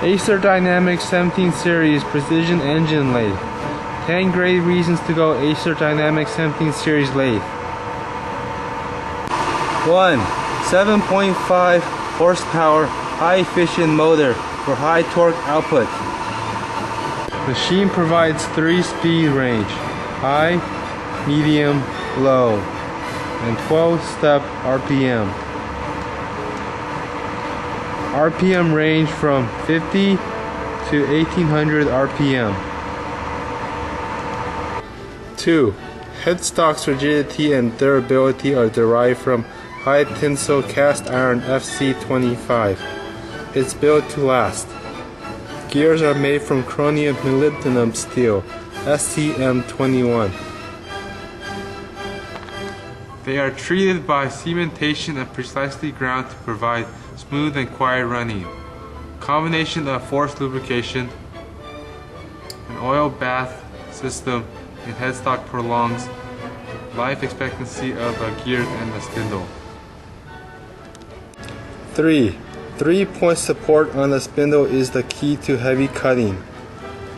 ACER Dynamic-17 Series Precision Engine Lathe. 10 great reasons to go ACER Dynamic-17 Series Lathe. 1. 7.5 horsepower high efficient motor for high torque output. Machine provides 3-speed range: high, medium, low, and 12-step RPM. RPM range from 50 to 1800 RPM. 2. Headstock's rigidity and durability are derived from high tensile cast iron FC25. It's built to last. Gears are made from chromium molybdenum steel SCM21. They are treated by cementation and precisely ground to provide smooth and quiet running. Combination of forced lubrication, an oil bath system, and headstock prolongs life expectancy of the gears and the spindle. 3. 3-point support on the spindle is the key to heavy cutting.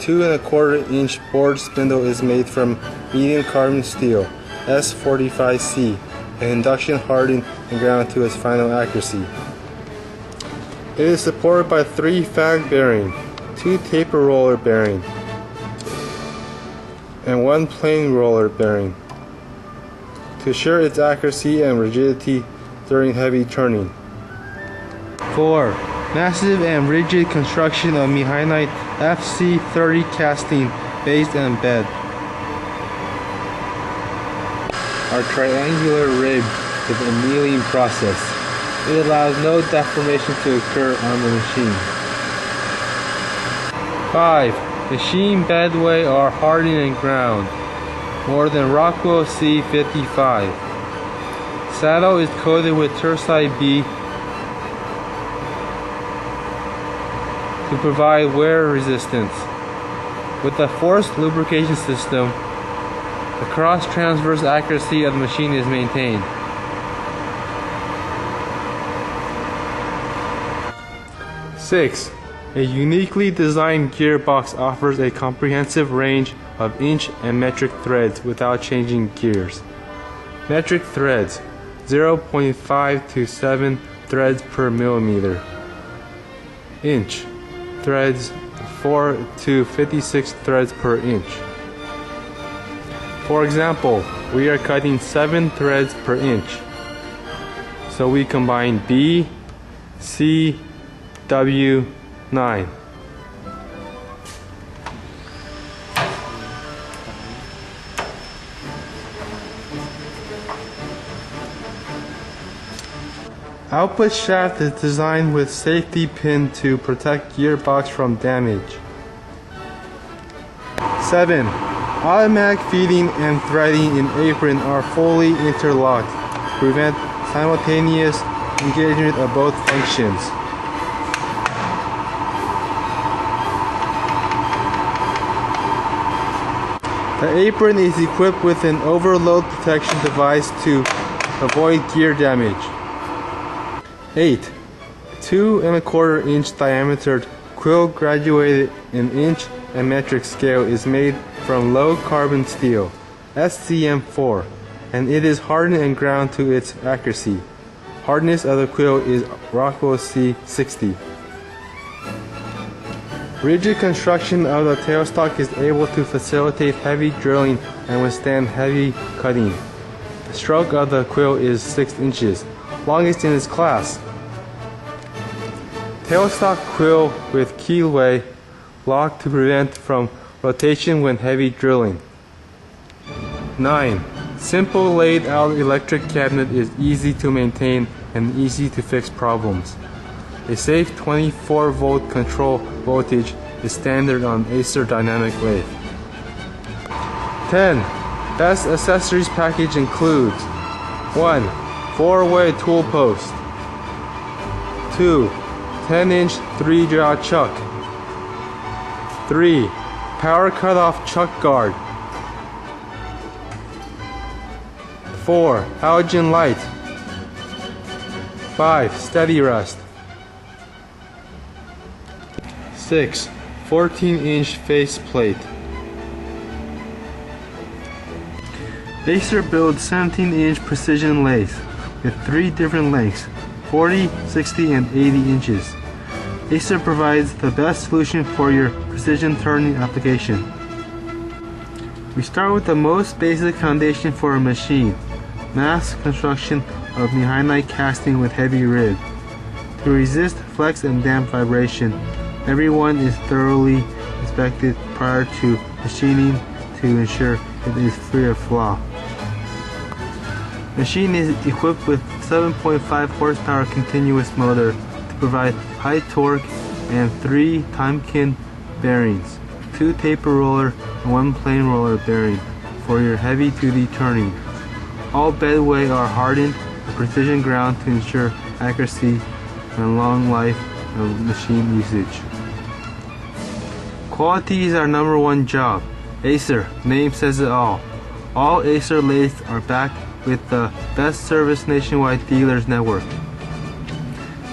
2 1/4 inch bored spindle is made from medium carbon steel S45C and induction hardened and ground to its final accuracy. It is supported by 3 fag bearing, 2 taper roller bearing, and 1 plain roller bearing to assure its accuracy and rigidity during heavy turning. 4. Massive and rigid construction of mehinite FC30 casting base and bed are triangular ribbed with annealing process. It allows no deformation to occur on the machine. 5. Machine bedway are hardened and ground, more than Rockwell C55. Saddle is coated with Tersite B to provide wear resistance. With a forced lubrication system, the cross-transverse accuracy of the machine is maintained. 6. A uniquely designed gearbox offers a comprehensive range of inch and metric threads without changing gears. Metric threads: 0.5 to 7 threads per millimeter. Inch threads: 4 to 56 threads per inch. For example, we are cutting 7 threads per inch, so we combine B, C, W, 9. Output shaft is designed with safety pin to protect gearbox from damage. 7. Automatic feeding and threading in apron are fully interlocked to prevent simultaneous engagement of both functions. The apron is equipped with an overload protection device to avoid gear damage. 8. 2 1/4 inch diameter quill graduated in inch and metric scale is made from low carbon steel SCM4, and it is hardened and ground to its accuracy. Hardness of the quill is Rockwell C60. Rigid construction of the tailstock is able to facilitate heavy drilling and withstand heavy cutting. The stroke of the quill is 6 inches, longest in its class. Tailstock quill with keelway lock to prevent from rotation when heavy drilling. 9. Simple laid out electric cabinet is easy to maintain and easy to fix problems. A safe 24-volt control voltage is standard on ACER Dynamic Lathe. 10. Best accessories package includes 1. 4-way tool post. 2. 10-inch 3-jaw chuck. 3. Power cutoff chuck guard. 4. Halogen light. 5. Steady rest. 6. 14-inch face plate. ACER builds 17-inch precision lathe with 3 different lengths, 40, 60, and 80 inches. ACER provides the best solution for your precision turning application. We start with the most basic foundation for a machine, mass construction of mehinite casting with heavy rib. To resist flex and damp vibration, everyone is thoroughly inspected prior to machining to ensure it is free of flaw. Machine is equipped with 7.5 horsepower continuous motor to provide high torque and 3 Timekin bearings, 2 taper roller and 1 plain roller bearing for your heavy-duty turning. All bedway are hardened with precision ground to ensure accuracy and long life of machine usage. Quality is our #1 job. ACER, name says it all. All ACER lathes are backed with the best service nationwide dealers network.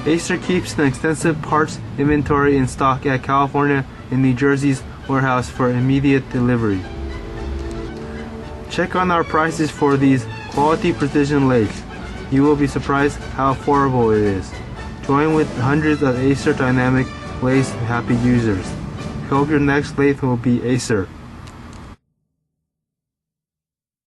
ACER keeps an extensive parts inventory in stock at California and New Jersey's warehouse for immediate delivery. Check on our prices for these quality precision lathes. You will be surprised how affordable it is. Join with hundreds of ACER Dynamic lathes happy users. Hope your next lathe will be ACER.